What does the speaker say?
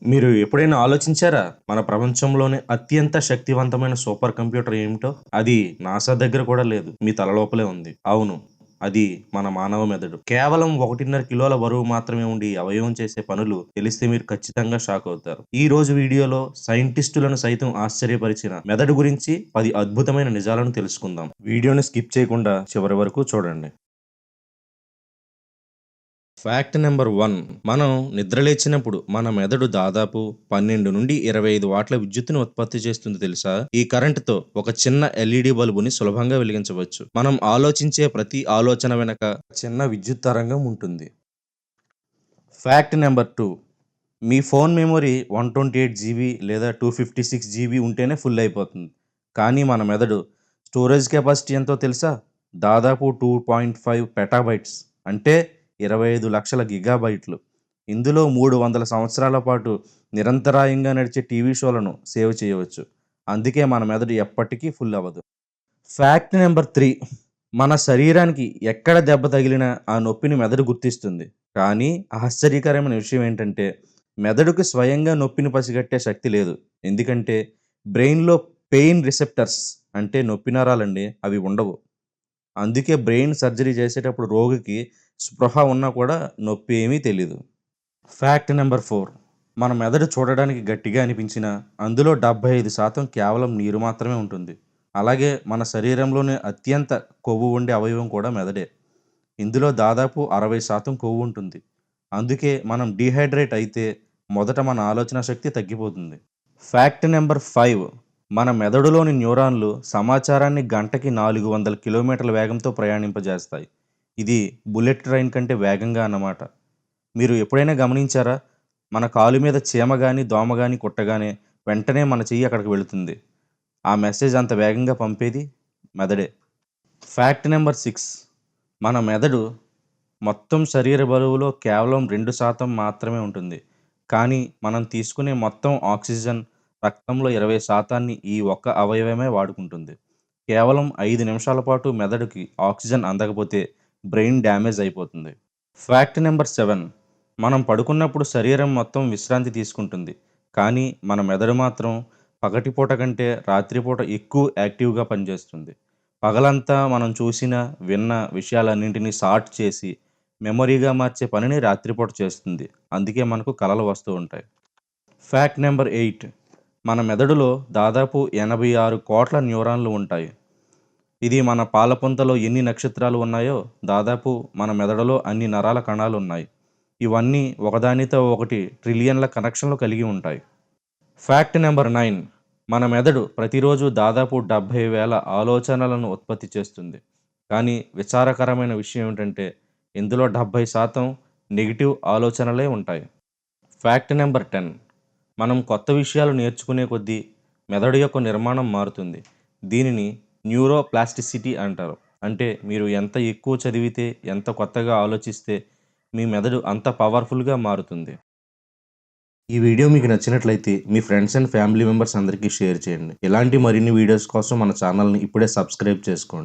మీరు ఎప్పుడైనా ఆలోచించారా? మన ప్రపంచంలోనే అత్యంత శక్తివంతమైన సూపర్ కంప్యూటర్ ఏమిటో? అది నాసా దగ్గర కూడా లేదు. మీ తల లోపలే ఉంది. అవును. అది మన మానవ మెదడు. కేవలం 1.5 కిలోల బరువు మాత్రమే ఉండి ఈ అవయవం చేసే పనులు తెలిస్తే మీరు ఖచ్చితంగా షాక్ అవుతారు. ఈ రోజు వీడియోలో సైంటిస్టులను సైతం ఆశ్చర్యపరిచిన మెదడు గురించి 10 అద్భుతమైన నిజాలను తెలుసుకుందాం. వీడియోని స్కిప్ చేయకుండా చివరి వరకు చూడండి. Fact number 1. మనం నిద్రలేచినప్పుడు మన మెదడు దాదాపు 12 నుండి 25 వాట్ల విద్యుత్తును ఉత్పత్తి చేస్తుంది తెలుసా? ఈ కరెంటుతో ఒక చిన్న ఎల్ఈడి బల్బుని సులభంగా వెలిగించవచ్చు. మనం ఆలోచించే ప్రతి ఆలోచన వెనక చిన్న విద్యుత్ తరంగం ఉంటుంది. Fact number 2. మీ ఫోన్ మెమొరీ 128 జీబీ లేదా 256 జీబీ ఉంటేనే ఫుల్ అయిపోతుంది. కానీ మన మెదడు స్టోరేజ్ కెపాసిటీ ఎంతో తెలుసా? దాదాపు 2.5 పెటాబైట్స్, అంటే 25 లక్షల గిగాబైట్లు. ఇందులో 300 సంవత్సరాల పాటు నిరంతరాయంగా నడిచే టీవీ షోలను సేవ్ చేయవచ్చు. అందుకే మన మెదడు ఎప్పటికీ ఫుల్ అవ్వదు. Fact number 3. మన శరీరానికి ఎక్కడ దెబ్బ తగిలినా ఆ నొప్పిని మెదడు గుర్తిస్తుంది. కానీ ఆశ్చర్యకరమైన విషయం ఏంటంటే, మెదడుకు స్వయంగా నొప్పిని పసిగట్టే శక్తి లేదు. ఎందుకంటే బ్రెయిన్‌లో పెయిన్ రిసెప్టర్స్, అంటే నొప్పి నరాలండి, అవి ఉండవు. అందుకే బ్రెయిన్ సర్జరీ చేసేటప్పుడు రోగికి స్పృహ ఉన్నా కూడా నొప్పి ఏమీ తెలీదు. Fact number 4. మన మెదడు చూడడానికి గట్టిగా అనిపించినా అందులో 75% కేవలం నీరు మాత్రమే ఉంటుంది. అలాగే మన శరీరంలోనే అత్యంత కొవ్వు ఉండే అవయవం కూడా మెదడే. ఇందులో దాదాపు 60% కొవ్వు ఉంటుంది. అందుకే మనం డీహైడ్రేట్ అయితే మొదట మన ఆలోచన శక్తి తగ్గిపోతుంది. Fact number 5. మన మెదడులోని న్యూరాన్లు సమాచారాన్ని గంటకి 400 కిలోమీటర్ల వేగంతో ప్రయాణింపజేస్తాయి. ఇది బుల్లెట్ ట్రైన్ కంటే వేగంగా అన్నమాట. మీరు ఎప్పుడైనా గమనించారా? మన కాలు మీద చీమ గాని, దోమ గాని కుట్టగానే వెంటనే మన చెయ్యి అక్కడికి వెళుతుంది. ఆ మెసేజ్ అంత వేగంగా పంపేది మెదడే. Fact number 6. మన మెదడు మొత్తం శరీర బరువులో కేవలం 2% మాత్రమే ఉంటుంది. కానీ మనం తీసుకునే మొత్తం ఆక్సిజన్ రక్తంలో 20% ఈ ఒక్క అవయవమే వాడుకుంటుంది. కేవలం 5 నిమిషాల పాటు మెదడుకి ఆక్సిజన్ అందకపోతే బ్రెయిన్ డ్యామేజ్ అయిపోతుంది. Fact number 7. మనం పడుకున్నప్పుడు శరీరం మొత్తం విశ్రాంతి తీసుకుంటుంది. కానీ మన మెదడు మాత్రం పగటిపూట కంటే రాత్రిపూట ఎక్కువ యాక్టివ్‌గా పనిచేస్తుంది. పగలంతా మనం చూసిన, విన్న విషయాలన్నింటినీ సార్ట్ చేసి మెమొరీగా మార్చే పనిని రాత్రిపూట చేస్తుంది. అందుకే మనకు కలలు వస్తూ ఉంటాయి. Fact number 8. మన మెదడులో దాదాపు 86 కోట్ల న్యూరాన్లు ఉంటాయి. ఇది మన పాలపుంతలో ఎన్ని నక్షత్రాలు ఉన్నాయో దాదాపు మన మెదడులో అన్ని నరాల కణాలు ఉన్నాయి. ఇవన్నీ ఒకదానితో ఒకటి ట్రిలియన్ల కనెక్షన్లు కలిగి ఉంటాయి. Fact number 9. మన మెదడు ప్రతిరోజు దాదాపు 70,000 ఆలోచనలను ఉత్పత్తి చేస్తుంది. కానీ విచారకరమైన విషయం ఏమిటంటే ఇందులో 70% నెగిటివ్ ఆలోచనలే ఉంటాయి. Fact number 10. మనం కొత్త విషయాలు నేర్చుకునే కొద్దీ మెదడు యొక్క నిర్మాణం మారుతుంది. దీనిని న్యూరోప్లాస్టిసిటీ అంటారు. అంటే మీరు ఎంత ఎక్కువ చదివితే, ఎంత కొత్తగా ఆలోచిస్తే మీ మెదడు అంత పవర్ఫుల్‌గా మారుతుంది. ఈ వీడియో మీకు నచ్చినట్లయితే మీ ఫ్రెండ్స్ అండ్ ఫ్యామిలీ మెంబర్స్ అందరికీ షేర్ చేయండి. ఇలాంటి మరిన్ని వీడియోస్ కోసం మన ఛానల్‌ని ఇప్పుడే సబ్స్క్రైబ్ చేసుకోండి.